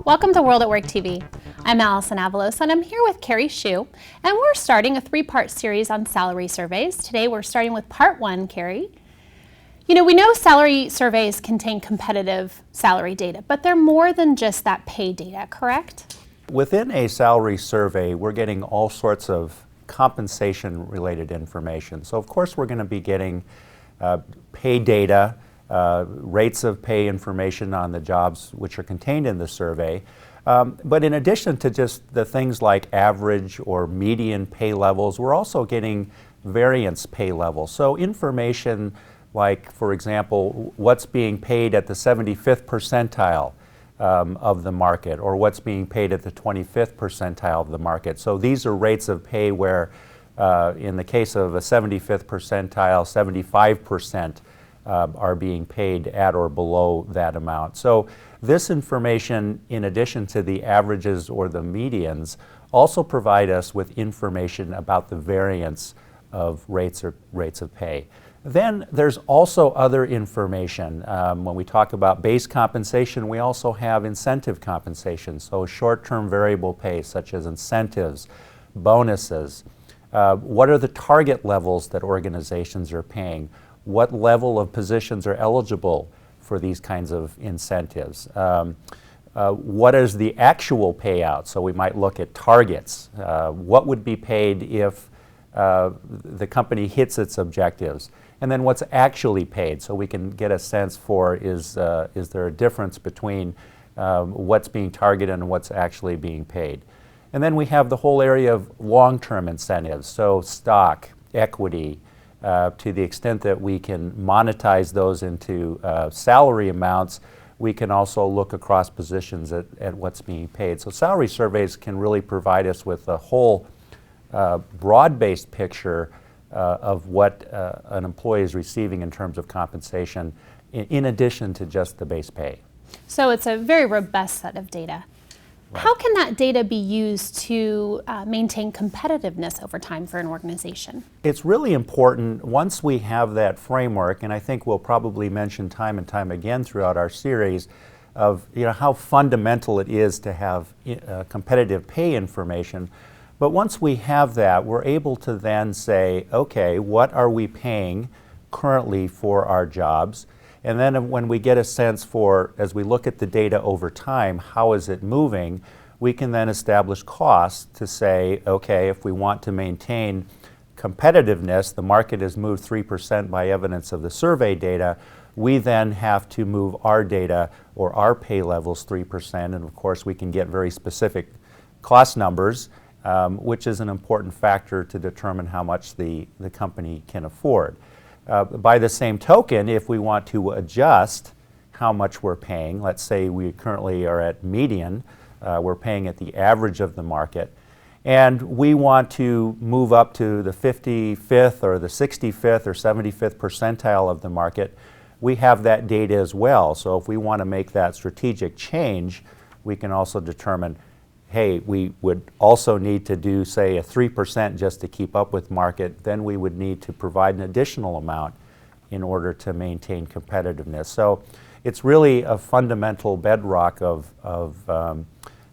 Welcome to World at Work TV. I'm Allison Avalos and I'm here with Kerry Chou, and we're starting a three-part series on salary surveys. Today we're starting with part one, Kerry. You know, we know salary surveys contain competitive salary data, but they're more than just that pay data, correct? Within a salary survey, we're getting all sorts of compensation-related information. So of course we're going to be getting pay data, rates of pay information on the jobs which are contained in the survey. But in addition to just the things like average or median pay levels, we're also getting variance pay levels. So information like, for example, what's being paid at the 75th percentile of the market, or what's being paid at the 25th percentile of the market. So these are rates of pay where, in the case of a 75th percentile, 75% are being paid at or below that amount. So this information, in addition to the averages or the medians, also provide us with information about the variance of rates of pay. Then there's also other information. When we talk about base compensation, we also have incentive compensation. So short-term variable pay, such as incentives, bonuses. What are the target levels that organizations are paying? What level of positions are eligible for these kinds of incentives? What is the actual payout? So we might look at targets. What would be paid if the company hits its objectives? And then what's actually paid, so we can get a sense for is there a difference between what's being targeted and what's actually being paid. And then we have the whole area of long-term incentives, so stock, equity, to the extent that we can monetize those into salary amounts. We can also look across positions at what's being paid. So salary surveys can really provide us with a whole broad-based picture of what an employee is receiving in terms of compensation, in addition to just the base pay. So it's a very robust set of data. Right. How can that data be used to maintain competitiveness over time for an organization? It's really important once we have that framework, and I think we'll probably mention time and time again throughout our series of how fundamental it is to have competitive pay information. But once we have that, we're able to then say, okay, what are we paying currently for our jobs? And then when we get a sense for, as we look at the data over time, how is it moving, we can then establish costs to say, okay, if we want to maintain competitiveness, the market has moved 3% by evidence of the survey data, we then have to move our data or our pay levels 3%. And of course, we can get very specific cost numbers, which is an important factor to determine how much the company can afford. By the same token, if we want to adjust how much we're paying, let's say we currently are at median, we're paying at the average of the market, and we want to move up to the 55th or the 65th or 75th percentile of the market, we have that data as well. So if we want to make that strategic change, we can also determine, hey, we would also need to do, say, a 3% just to keep up with market. Then we would need to provide an additional amount in order to maintain competitiveness. So it's really a fundamental bedrock of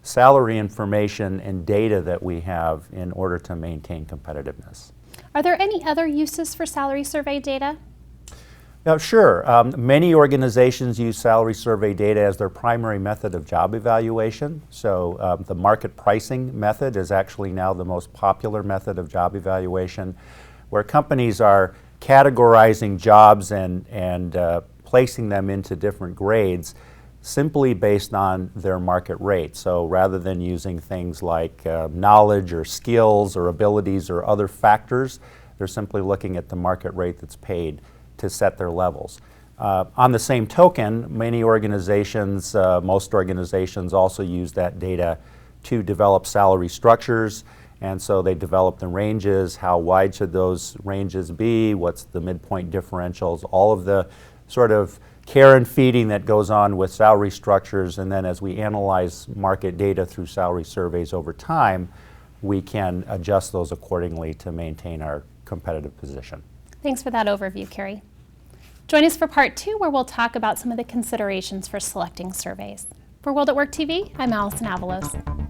salary information and data that we have in order to maintain competitiveness. Are there any other uses for salary survey data? Sure. Many organizations use salary survey data as their primary method of job evaluation. So the market pricing method is actually now the most popular method of job evaluation, where companies are categorizing jobs and placing them into different grades simply based on their market rate. So rather than using things like knowledge or skills or abilities or other factors, they're simply looking at the market rate that's paid to set their levels. On the same token, many organizations, most organizations also use that data to develop salary structures, and so they develop the ranges, how wide should those ranges be, what's the midpoint differentials, all of the sort of care and feeding that goes on with salary structures, and then as we analyze market data through salary surveys over time, we can adjust those accordingly to maintain our competitive position. Thanks for that overview, Kerry. Join us for part 2, where we'll talk about some of the considerations for selecting surveys. For World at Work TV, I'm Allison Avalos.